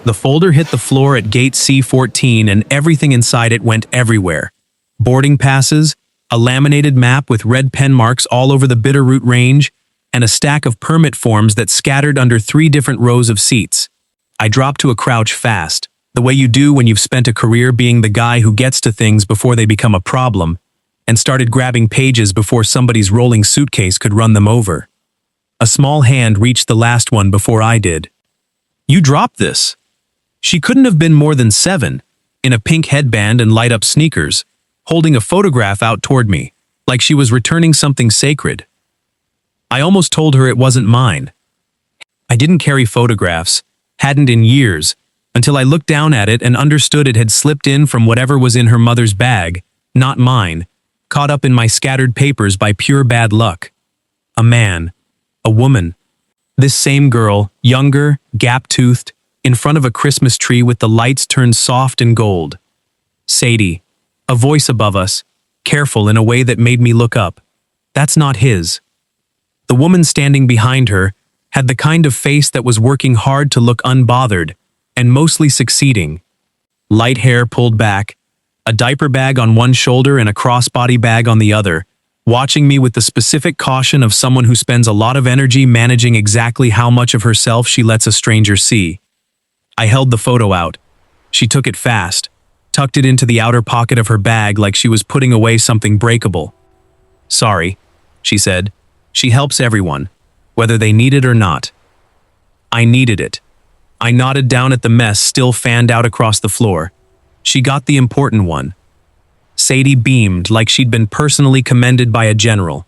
The folder hit the floor at gate C14 and everything inside it went everywhere. Boarding passes, a laminated map with red pen marks all over the Bitterroot Range, and a stack of permit forms that scattered under 3 different rows of seats. I dropped to a crouch fast, the way you do when you've spent a career being the guy who gets to things before they become a problem, and started grabbing pages before somebody's rolling suitcase could run them over. A small hand reached the last one before I did. "You dropped this." She couldn't have been more than 7, in a pink headband and light-up sneakers, holding a photograph out toward me, like she was returning something sacred. I almost told her it wasn't mine. I didn't carry photographs, hadn't in years, until I looked down at it and understood it had slipped in from whatever was in her mother's bag, not mine, caught up in my scattered papers by pure bad luck. A man, a woman. This same girl, younger, gap-toothed, in front of a Christmas tree with the lights turned soft and gold. Sadie, a voice above us, careful in a way that made me look up. That's not his. The woman standing behind her had the kind of face that was working hard to look unbothered, and mostly succeeding. Light hair pulled back, a diaper bag on one shoulder and a crossbody bag on the other, watching me with the specific caution of someone who spends a lot of energy managing exactly how much of herself she lets a stranger see. I held the photo out. She took it fast, tucked it into the outer pocket of her bag like she was putting away something breakable. "Sorry," she said. "She helps everyone, whether they need it or not." I needed it. I nodded down at the mess still fanned out across the floor. She got the important one. Sadie beamed like she'd been personally commended by a general.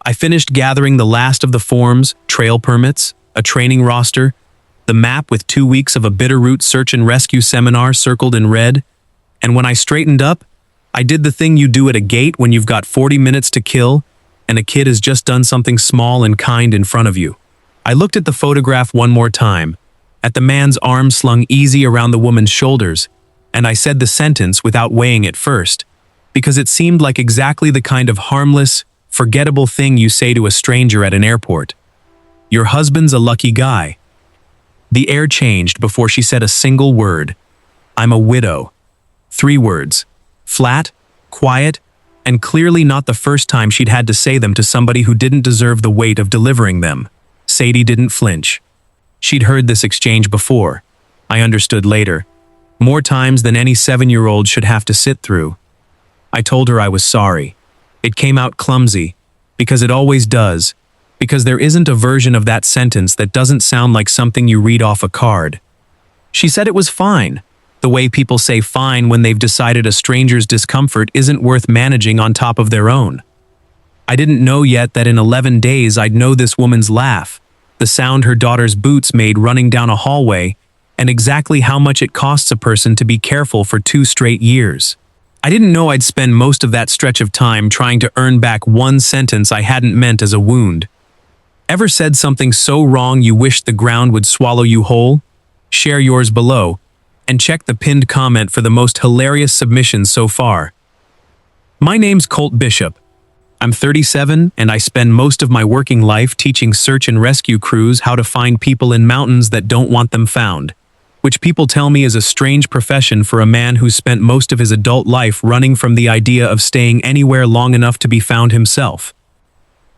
I finished gathering the last of the forms, trail permits, a training roster, the map with 2 weeks of a Bitterroot search and rescue seminar circled in red, and when I straightened up, I did the thing you do at a gate when you've got 40 minutes to kill and a kid has just done something small and kind in front of you. I looked at the photograph one more time, at the man's arm slung easy around the woman's shoulders, and I said the sentence without weighing it first, because it seemed like exactly the kind of harmless, forgettable thing you say to a stranger at an airport. "Your husband's a lucky guy." The air changed before she said a single word. "I'm a widow." 3 words. Flat, quiet, and clearly not the first time she'd had to say them to somebody who didn't deserve the weight of delivering them. Sadie didn't flinch. She'd heard this exchange before. I understood later. More times than any 7-year-old should have to sit through. I told her I was sorry. It came out clumsy, because it always does, because there isn't a version of that sentence that doesn't sound like something you read off a card. She said it was fine, the way people say fine when they've decided a stranger's discomfort isn't worth managing on top of their own. I didn't know yet that in 11 days I'd know this woman's laugh, the sound her daughter's boots made running down a hallway, and exactly how much it costs a person to be careful for 2 straight years. I didn't know I'd spend most of that stretch of time trying to earn back one sentence I hadn't meant as a wound. Ever said something so wrong you wished the ground would swallow you whole? Share yours below, and check the pinned comment for the most hilarious submissions so far. My name's Colt Bishop. I'm 37 and I spend most of my working life teaching search and rescue crews how to find people in mountains that don't want them found, which people tell me is a strange profession for a man who's spent most of his adult life running from the idea of staying anywhere long enough to be found himself.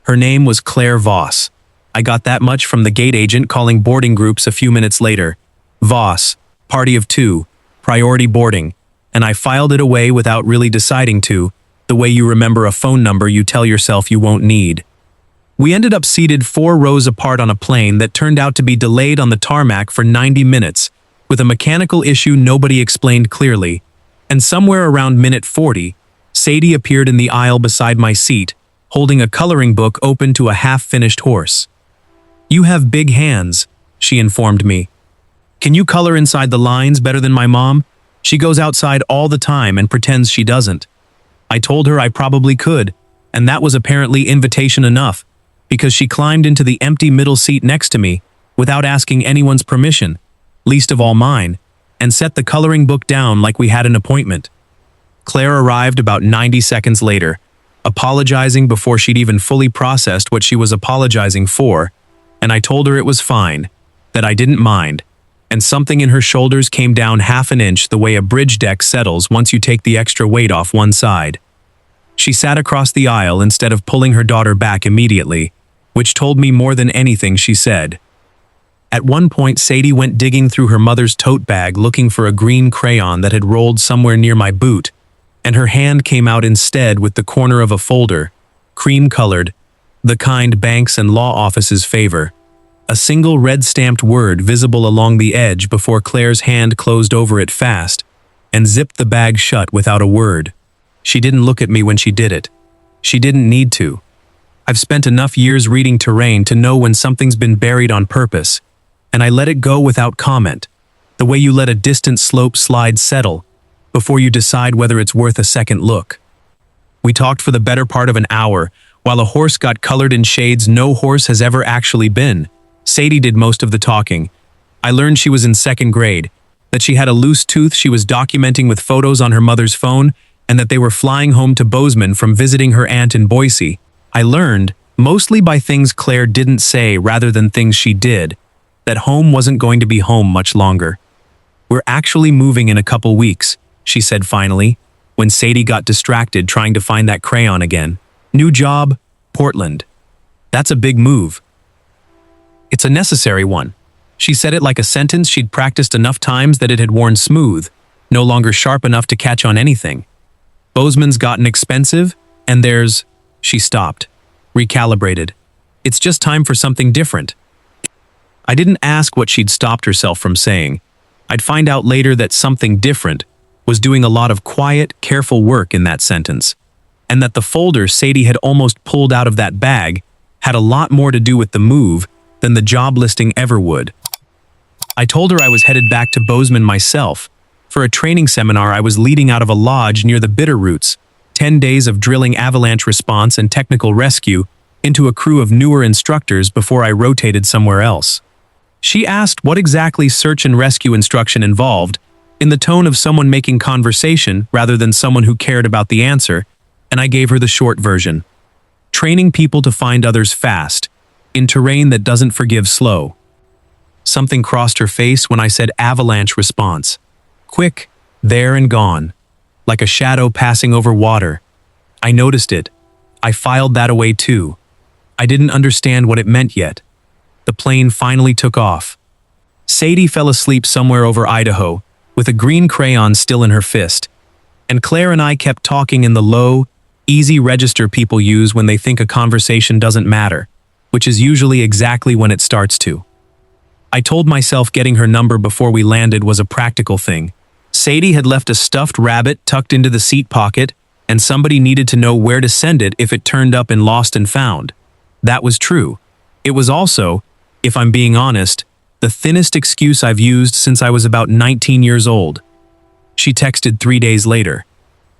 Her name was Claire Voss. I got that much from the gate agent calling boarding groups a few minutes later. Voss, party of 2, priority boarding, and I filed it away without really deciding to, the way you remember a phone number you tell yourself you won't need. We ended up seated 4 rows apart on a plane that turned out to be delayed on the tarmac for 90 minutes, with a mechanical issue nobody explained clearly, and somewhere around minute 40, Sadie appeared in the aisle beside my seat, holding a coloring book open to a half-finished horse. "You have big hands," she informed me. "Can you color inside the lines better than my mom? She goes outside all the time and pretends she doesn't." I told her I probably could, and that was apparently invitation enough, because she climbed into the empty middle seat next to me, without asking anyone's permission, least of all mine, and set the coloring book down like we had an appointment. Claire arrived about 90 seconds later, apologizing before she'd even fully processed what she was apologizing for, and I told her it was fine, that I didn't mind, and something in her shoulders came down half an inch the way a bridge deck settles once you take the extra weight off one side. She sat across the aisle instead of pulling her daughter back immediately, which told me more than anything she said. At one point, Sadie went digging through her mother's tote bag looking for a green crayon that had rolled somewhere near my boot, and her hand came out instead with the corner of a folder, cream-colored, the kind banks and law offices favor. A single red-stamped word visible along the edge before Claire's hand closed over it fast and zipped the bag shut without a word. She didn't look at me when she did it. She didn't need to. I've spent enough years reading terrain to know when something's been buried on purpose, and I let it go without comment, the way you let a distant slope slide settle before you decide whether it's worth a second look. We talked for the better part of an hour, while a horse got colored in shades no horse has ever actually been. Sadie did most of the talking. I learned she was in second grade, that she had a loose tooth she was documenting with photos on her mother's phone, and that they were flying home to Bozeman from visiting her aunt in Boise. I learned, mostly by things Claire didn't say rather than things she did, that home wasn't going to be home much longer. "We're actually moving in a couple weeks," she said finally, when Sadie got distracted trying to find that crayon again. "New job, Portland. That's a big move." "It's a necessary one." She said it like a sentence she'd practiced enough times that it had worn smooth, no longer sharp enough to catch on anything. "Bozeman's gotten expensive, and there's—" She stopped, recalibrated. "It's just time for something different." I didn't ask what she'd stopped herself from saying. I'd find out later that something different was doing a lot of quiet, careful work in that sentence, and that the folder Sadie had almost pulled out of that bag had a lot more to do with the move than the job listing ever would. I told her I was headed back to Bozeman myself for a training seminar I was leading out of a lodge near the Bitterroots, 10 days of drilling avalanche response and technical rescue into a crew of newer instructors before I rotated somewhere else. She asked what exactly search and rescue instruction involved, in the tone of someone making conversation rather than someone who cared about the answer, and I gave her the short version. Training people to find others fast, in terrain that doesn't forgive slow. Something crossed her face when I said avalanche response. Quick, there and gone, like a shadow passing over water. I noticed it. I filed that away too. I didn't understand what it meant yet. The plane finally took off. Sadie fell asleep somewhere over Idaho, with a green crayon still in her fist. And Claire and I kept talking in the low, easy register people use when they think a conversation doesn't matter, which is usually exactly when it starts to. I told myself getting her number before we landed was a practical thing. Sadie had left a stuffed rabbit tucked into the seat pocket, and somebody needed to know where to send it if it turned up in Lost and Found. That was true. It was also, if I'm being honest, the thinnest excuse I've used since I was about 19 years old. She texted 3 days later.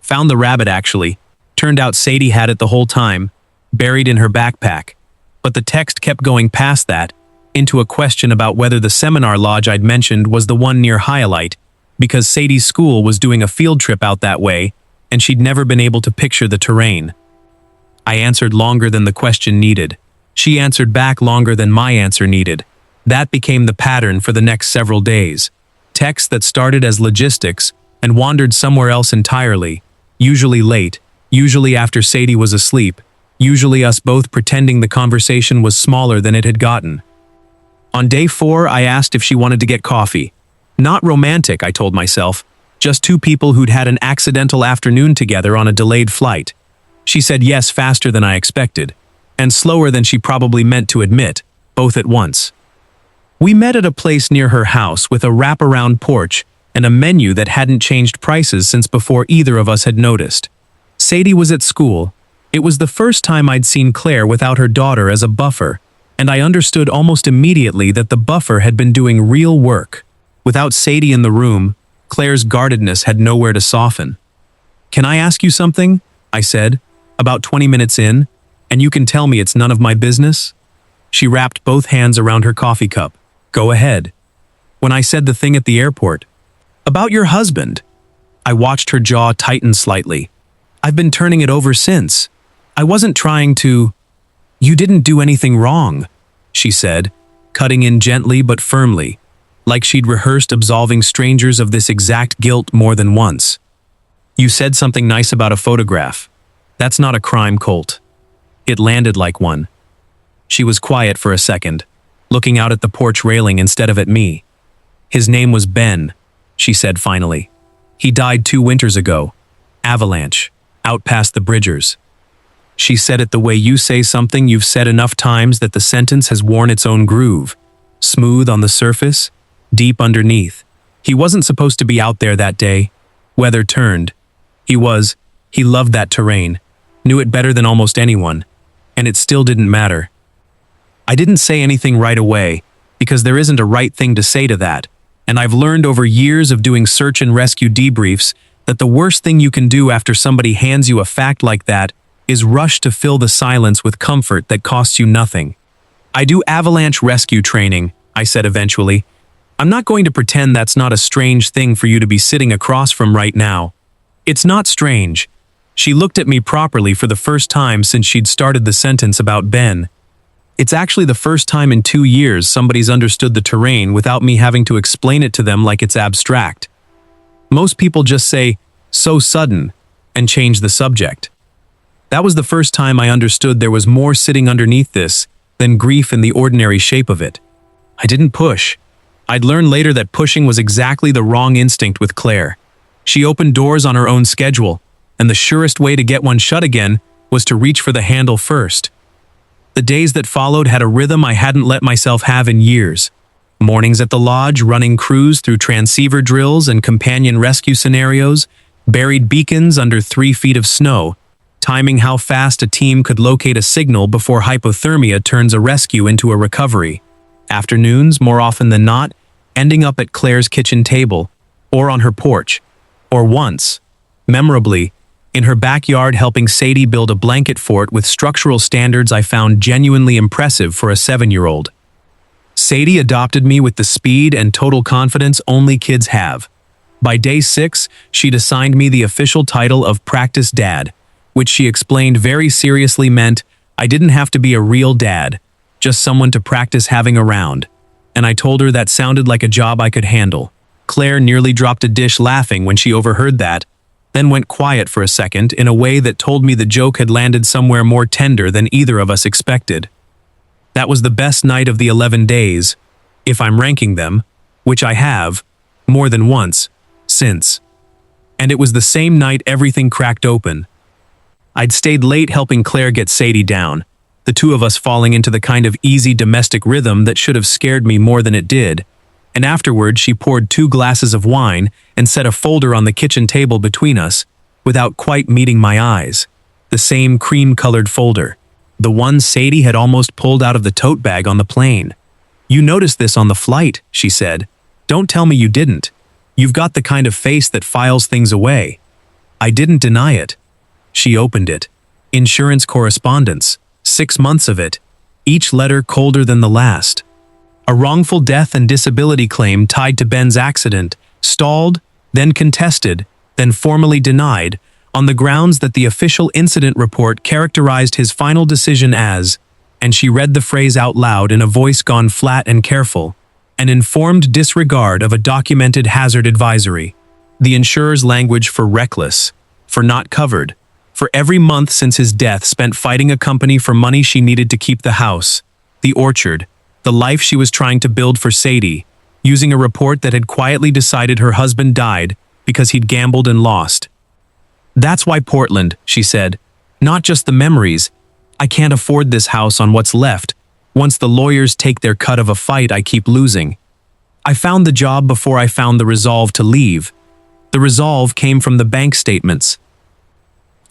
Found the rabbit actually. Turned out Sadie had it the whole time, buried in her backpack. But the text kept going past that, into a question about whether the seminar lodge I'd mentioned was the one near Hyalite, because Sadie's school was doing a field trip out that way, and she'd never been able to picture the terrain. I answered longer than the question needed. She answered back longer than my answer needed. That became the pattern for the next several days. Texts that started as logistics and wandered somewhere else entirely, usually late, usually after Sadie was asleep, usually us both pretending the conversation was smaller than it had gotten. On day 4, I asked if she wanted to get coffee. Not romantic, I told myself, just two people who'd had an accidental afternoon together on a delayed flight. She said yes faster than I expected, and slower than she probably meant to admit, both at once. We met at a place near her house with a wraparound porch and a menu that hadn't changed prices since before either of us had noticed. Sadie was at school. It was the first time I'd seen Claire without her daughter as a buffer, and I understood almost immediately that the buffer had been doing real work. Without Sadie in the room, Claire's guardedness had nowhere to soften. "Can I ask you something?" I said, about 20 minutes in, "and you can tell me it's none of my business?" She wrapped both hands around her coffee cup. "Go ahead." When I said the thing at the airport, "About your husband," I watched her jaw tighten slightly. "I've been turning it over since. I wasn't trying to—" "You didn't do anything wrong," she said, cutting in gently but firmly. like she'd rehearsed absolving strangers of this exact guilt more than once. "You said something nice about a photograph. That's not a crime, Colt." It landed like one. She was quiet for a second, looking out at the porch railing instead of at me. "His name was Ben," she said finally. "He died 2 winters ago. Avalanche, out past the Bridgers." She said it the way you say something you've said enough times that the sentence has worn its own groove. Smooth on the surface, deep underneath. He wasn't supposed to be out there that day. Weather turned. He loved that terrain, knew it better than almost anyone, and it still didn't matter. I didn't say anything right away, because there isn't a right thing to say to that, and I've learned over years of doing search and rescue debriefs that the worst thing you can do after somebody hands you a fact like that is rush to fill the silence with comfort that costs you nothing. "I do avalanche rescue training," I said eventually. "I'm not going to pretend that's not a strange thing for you to be sitting across from right now." "It's not strange." She looked at me properly for the first time since she'd started the sentence about Ben. "It's actually the first time in 2 years somebody's understood the terrain without me having to explain it to them like it's abstract. Most people just say, 'so sudden,' and change the subject. That was the first time I understood there was more sitting underneath this than grief in the ordinary shape of it. I didn't push. I'd learned later that pushing was exactly the wrong instinct with Claire. She opened doors on her own schedule, and the surest way to get one shut again was to reach for the handle first. The days that followed had a rhythm I hadn't let myself have in years. Mornings at the lodge, running crews through transceiver drills and companion rescue scenarios, buried beacons under 3 feet of snow, timing how fast a team could locate a signal before hypothermia turns a rescue into a recovery. Afternoons, more often than not, ending up at Claire's kitchen table, or on her porch, or once, memorably, in her backyard helping Sadie build a blanket fort with structural standards I found genuinely impressive for a 7-year-old. Sadie adopted me with the speed and total confidence only kids have. By day 6, she'd assigned me the official title of Practice Dad, which she explained very seriously meant I didn't have to be a real dad, just someone to practice having around. And I told her that sounded like a job I could handle. Claire nearly dropped a dish laughing when she overheard that, then went quiet for a second in a way that told me the joke had landed somewhere more tender than either of us expected. That was the best night of the 11 days, if I'm ranking them, which I have, more than once, since. And it was the same night everything cracked open. I'd stayed late helping Claire get Sadie down, the 2 of us falling into the kind of easy domestic rhythm that should have scared me more than it did, and afterward she poured 2 glasses of wine and set a folder on the kitchen table between us, without quite meeting my eyes. The same cream-colored folder. The one Sadie had almost pulled out of the tote bag on the plane. "You noticed this on the flight," she said. "Don't tell me you didn't. You've got the kind of face that files things away." I didn't deny it. She opened it. Insurance correspondence. 6 months of it. Each letter colder than the last. A wrongful death and disability claim tied to Ben's accident, stalled, then contested, then formally denied, on the grounds that the official incident report characterized his final decision as, and she read the phrase out loud in a voice gone flat and careful, an informed disregard of a documented hazard advisory. The insurer's language for reckless, for not covered, for every month since his death spent fighting a company for money she needed to keep the house, the orchard, the life she was trying to build for Sadie, using a report that had quietly decided her husband died because he'd gambled and lost. "That's why Portland," she said. "Not just the memories. I can't afford this house on what's left, once the lawyers take their cut of a fight I keep losing. I found the job before I found the resolve to leave. The resolve came from the bank statements."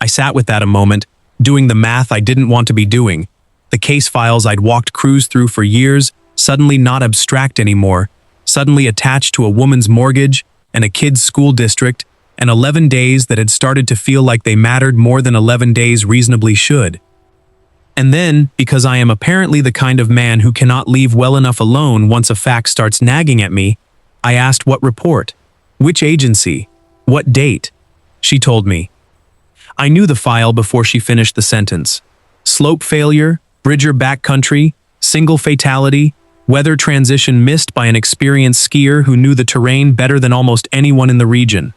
I sat with that a moment, doing the math I didn't want to be doing. The case files I'd walked crews through for years, suddenly not abstract anymore, suddenly attached to a woman's mortgage and a kid's school district, and 11 days that had started to feel like they mattered more than 11 days reasonably should. And then, because I am apparently the kind of man who cannot leave well enough alone once a fact starts nagging at me, I asked what report, which agency, what date. She told me. I knew the file before she finished the sentence. Slope failure, Bridger backcountry, single fatality, Weather transition missed by an experienced skier who knew the terrain better than almost anyone in the region.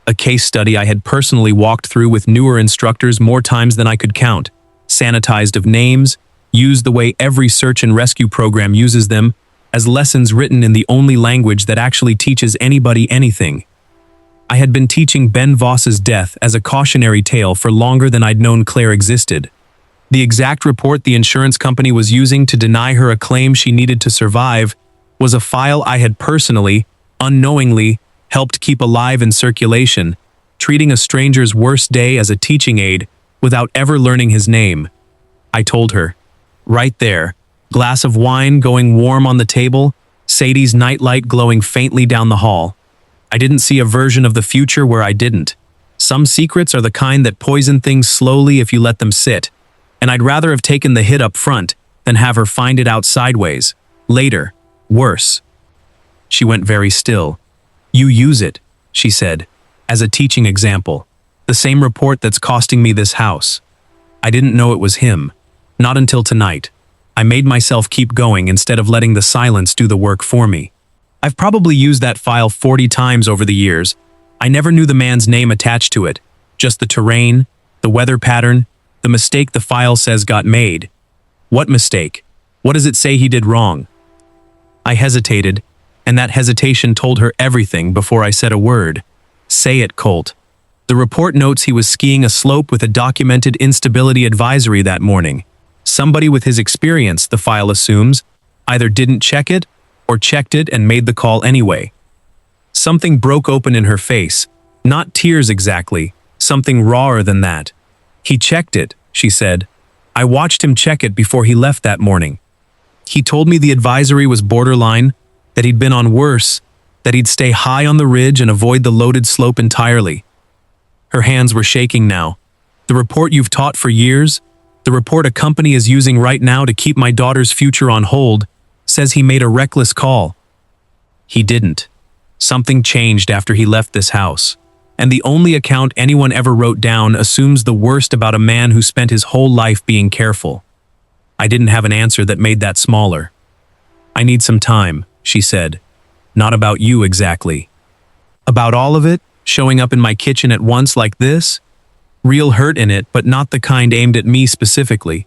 A case study I had personally walked through with newer instructors more times than I could count, sanitized of names, used the way every search and rescue program uses them, as lessons written in the only language that actually teaches anybody anything. I had been teaching Ben Voss's death as a cautionary tale for longer than I'd known Claire existed. The exact report the insurance company was using to deny her a claim she needed to survive was a file I had personally, unknowingly, helped keep alive in circulation, treating a stranger's worst day as a teaching aid without ever learning his name. I told her, right there, glass of wine going warm on the table, Sadie's nightlight glowing faintly down the hall. I didn't see a version of the future where I didn't. Some secrets are the kind that poison things slowly if you let them sit, and I'd rather have taken the hit up front than have her find it out sideways. Later. Worse. She went very still. You use it, she said, as a teaching example. The same report that's costing me this house. I didn't know it was him. Not until tonight. I made myself keep going instead of letting the silence do the work for me. I've probably used that file 40 times over the years. I never knew the man's name attached to it, just the terrain, the weather pattern, the mistake the file says got made. What mistake? What does it say he did wrong? I hesitated, and that hesitation told her everything before I said a word. Say it, Colt. The report notes he was skiing a slope with a documented instability advisory that morning. Somebody with his experience, the file assumes, either didn't check it or checked it and made the call anyway. Something broke open in her face, not tears exactly, something rawer than that. He checked it, she said. I watched him check it before he left that morning. He told me the advisory was borderline, that he'd been on worse, that he'd stay high on the ridge and avoid the loaded slope entirely. Her hands were shaking now. The report you've taught for years, the report a company is using right now to keep my daughter's future on hold, says he made a reckless call. He didn't. Something changed after he left this house. And the only account anyone ever wrote down assumes the worst about a man who spent his whole life being careful. I didn't have an answer that made that smaller. I need some time, she said. Not about you exactly. About all of it, showing up in my kitchen at once like this? Real hurt in it, but not the kind aimed at me specifically.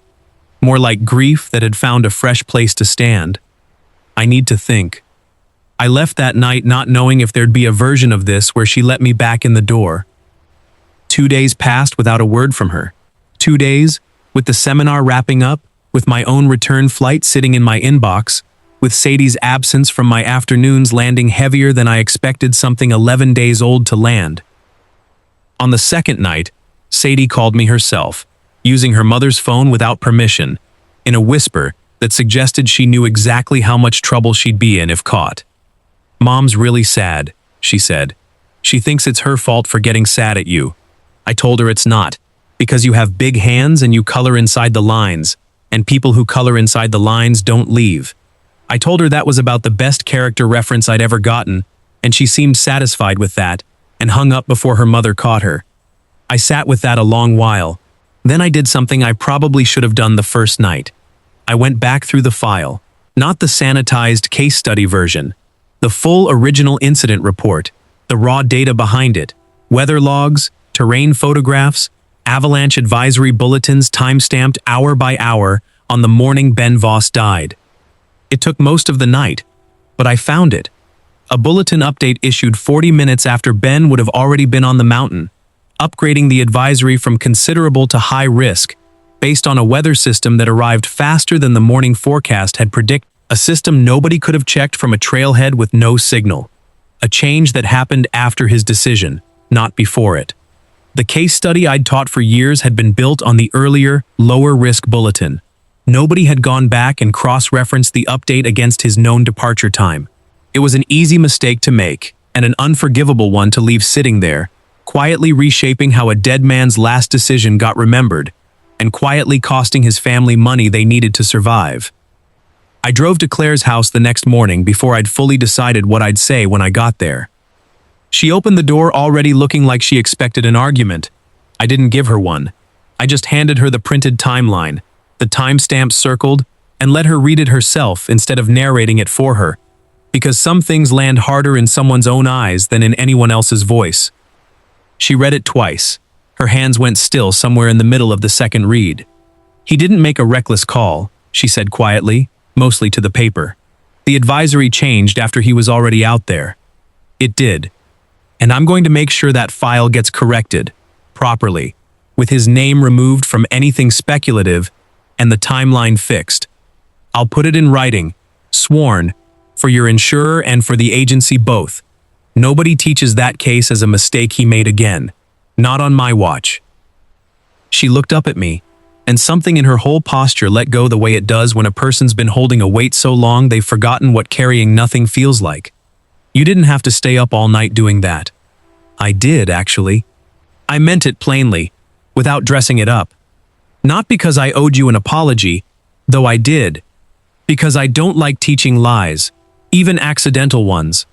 More like grief that had found a fresh place to stand. I need to think. I left that night not knowing if there'd be a version of this where she let me back in the door. 2 days passed without a word from her. 2 days, with the seminar wrapping up, with my own return flight sitting in my inbox, with Sadie's absence from my afternoons landing heavier than I expected something 11 days old to land. On the second night, Sadie called me herself, using her mother's phone without permission, in a whisper that suggested she knew exactly how much trouble she'd be in if caught. Mom's really sad, she said. She thinks it's her fault for getting sad at you. I told her it's not, because you have big hands and you color inside the lines, and people who color inside the lines don't leave. I told her that was about the best character reference I'd ever gotten, and she seemed satisfied with that, and hung up before her mother caught her. I sat with that a long while. Then I did something I probably should have done the first night. I went back through the file, not the sanitized case study version, the full original incident report, the raw data behind it, weather logs, terrain photographs, avalanche advisory bulletins time-stamped hour by hour on the morning Ben Voss died. It took most of the night, but I found it. A bulletin update issued 40 minutes after Ben would have already been on the mountain, upgrading the advisory from considerable to high risk, based on a weather system that arrived faster than the morning forecast had predicted, a system nobody could have checked from a trailhead with no signal. A change that happened after his decision, not before it. The case study I'd taught for years had been built on the earlier, lower-risk bulletin. Nobody had gone back and cross-referenced the update against his known departure time. It was an easy mistake to make, and an unforgivable one to leave sitting there, quietly reshaping how a dead man's last decision got remembered, and quietly costing his family money they needed to survive. I drove to Claire's house the next morning before I'd fully decided what I'd say when I got there. She opened the door already looking like she expected an argument. I didn't give her one. I just handed her the printed timeline, the timestamp circled, and let her read it herself instead of narrating it for her, because some things land harder in someone's own eyes than in anyone else's voice. She read it twice. Her hands went still somewhere in the middle of the second read. "He didn't make a reckless call," she said quietly, mostly to the paper. "The advisory changed after he was already out there." It did. "And I'm going to make sure that file gets corrected, properly, with his name removed from anything speculative and the timeline fixed. I'll put it in writing, sworn, for your insurer and for the agency both. Nobody teaches that case as a mistake he made again. Not on my watch." She looked up at me, and something in her whole posture let go the way it does when a person's been holding a weight so long they've forgotten what carrying nothing feels like. "You didn't have to stay up all night doing that." "I did, actually." I meant it plainly, without dressing it up. "Not because I owed you an apology, though I did. Because I don't like teaching lies, even accidental ones.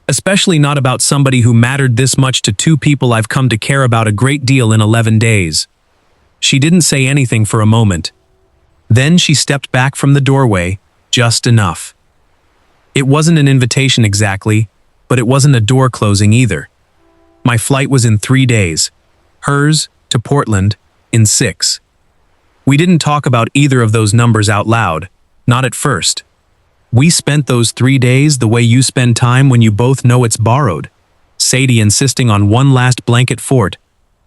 Especially not about somebody who mattered this much to two people I've come to care about a great deal in 11 days. She didn't say anything for a moment. Then she stepped back from the doorway, just enough. It wasn't an invitation exactly, but it wasn't a door closing either. My flight was in 3 days. Hers, to Portland, in 6. We didn't talk about either of those numbers out loud, not at first. We spent those 3 days the way you spend time when you both know it's borrowed. Sadie insisting on one last blanket fort,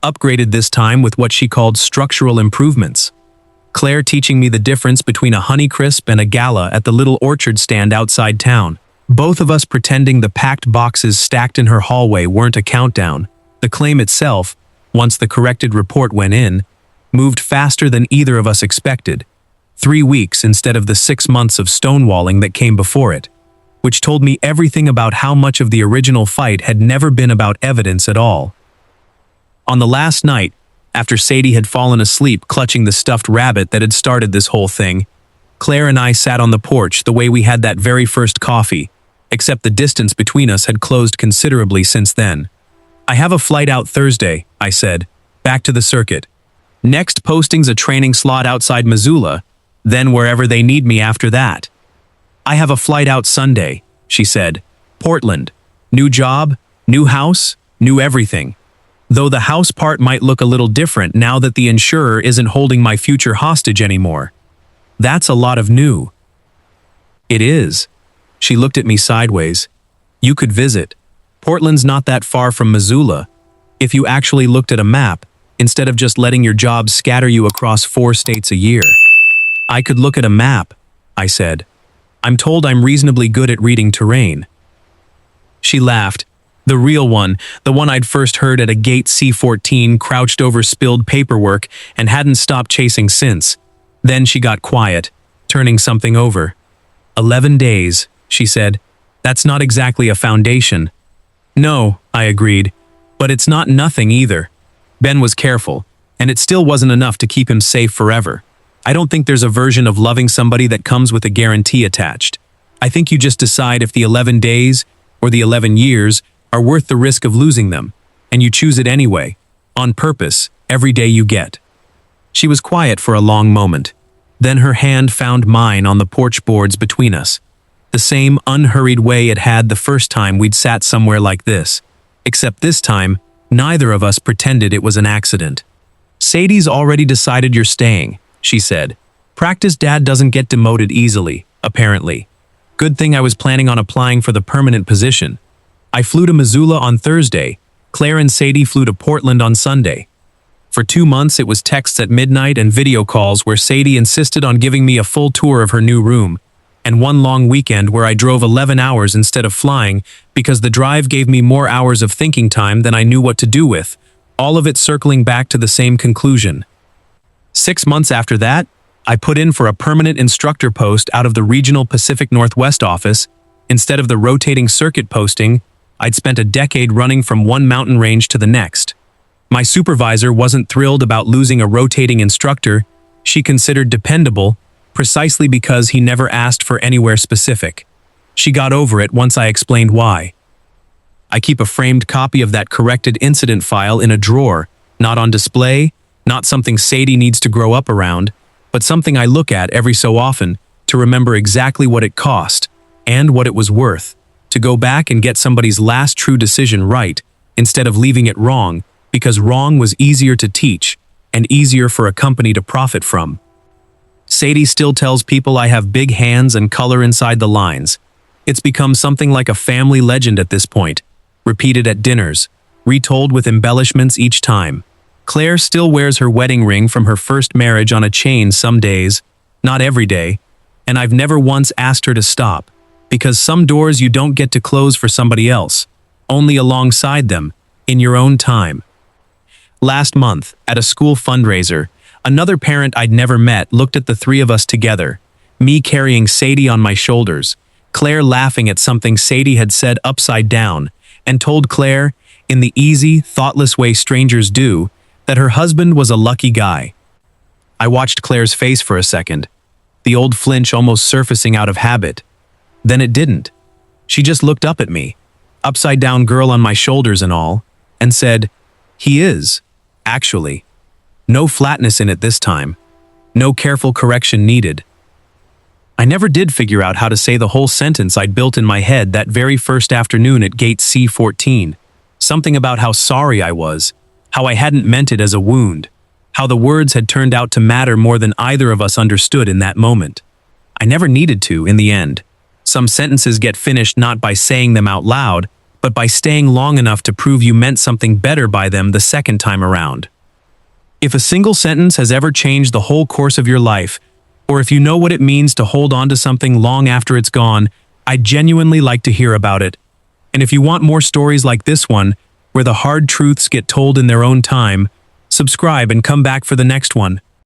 upgraded this time with what she called structural improvements. Claire teaching me the difference between a Honeycrisp and a Gala at the little orchard stand outside town. Both of us pretending the packed boxes stacked in her hallway weren't a countdown. The claim itself, once the corrected report went in, moved faster than either of us expected. 3 weeks instead of the 6 months of stonewalling that came before it, which told me everything about how much of the original fight had never been about evidence at all. On the last night, after Sadie had fallen asleep clutching the stuffed rabbit that had started this whole thing, Claire and I sat on the porch the way we had that very first coffee, except the distance between us had closed considerably since then. "I have a flight out Thursday," I said, "back to the circuit. Next posting's a training slot outside Missoula, then wherever they need me after that." "I have a flight out Sunday," she said. "Portland. New job, new house, new everything. Though the house part might look a little different now that the insurer isn't holding my future hostage anymore. That's a lot of new." "It is." She looked at me sideways. "You could visit. Portland's not that far from Missoula. If you actually looked at a map, instead of just letting your job scatter you across 4 states a year." "I could look at a map," I said. "I'm told I'm reasonably good at reading terrain." She laughed. The real one, the one I'd first heard at a gate C-14 crouched over spilled paperwork and hadn't stopped chasing since. Then she got quiet, turning something over. 11 days, she said. "That's not exactly a foundation." "No," I agreed, "but it's not nothing either." Ben was careful, and it still wasn't enough to keep him safe forever. I don't think there's a version of loving somebody that comes with a guarantee attached. I think you just decide if the 11 days or the 11 years are worth the risk of losing them, and you choose it anyway, on purpose, every day you get. She was quiet for a long moment. Then her hand found mine on the porch boards between us. The same unhurried way it had the first time we'd sat somewhere like this. Except this time, neither of us pretended it was an accident. "Sadie's already decided you're staying," she said. "Practice dad doesn't get demoted easily, apparently. Good thing I was planning on applying for the permanent position. I flew to Missoula on Thursday. Claire and Sadie flew to Portland on Sunday. For 2 months it was texts at midnight and video calls where Sadie insisted on giving me a full tour of her new room, and one long weekend where I drove 11 hours instead of flying because the drive gave me more hours of thinking time than I knew what to do with, all of it circling back to the same conclusion. 6 months after that, I put in for a permanent instructor post out of the regional Pacific Northwest office. Instead of the rotating circuit posting, I'd spent a decade running from one mountain range to the next. My supervisor wasn't thrilled about losing a rotating instructor she considered dependable, precisely because he never asked for anywhere specific. She got over it once I explained why. I keep a framed copy of that corrected incident file in a drawer, not on display, not something Sadie needs to grow up around, but something I look at every so often, to remember exactly what it cost and what it was worth, to go back and get somebody's last true decision right instead of leaving it wrong, because wrong was easier to teach and easier for a company to profit from. Sadie still tells people I have big hands and color inside the lines. It's become something like a family legend at this point, repeated at dinners, retold with embellishments each time. Claire still wears her wedding ring from her first marriage on a chain some days, not every day, and I've never once asked her to stop, because some doors you don't get to close for somebody else, only alongside them, in your own time. Last month, at a school fundraiser, another parent I'd never met looked at the three of us together, me carrying Sadie on my shoulders, Claire laughing at something Sadie had said upside down, and told Claire, in the easy, thoughtless way strangers do, that her husband was a lucky guy. I watched Claire's face for a second, the old flinch almost surfacing out of habit. Then it didn't. She just looked up at me, upside down girl on my shoulders and all, and said, "He is, actually." No flatness in it this time. No careful correction needed. I never did figure out how to say the whole sentence I'd built in my head that very first afternoon at gate C14. Something about how sorry I was, how I hadn't meant it as a wound, how the words had turned out to matter more than either of us understood in that moment. I never needed to, in the end. Some sentences get finished not by saying them out loud, but by staying long enough to prove you meant something better by them the second time around. If a single sentence has ever changed the whole course of your life, or if you know what it means to hold on to something long after it's gone, I'd genuinely like to hear about it. And if you want more stories like this one, where the hard truths get told in their own time, subscribe and come back for the next one.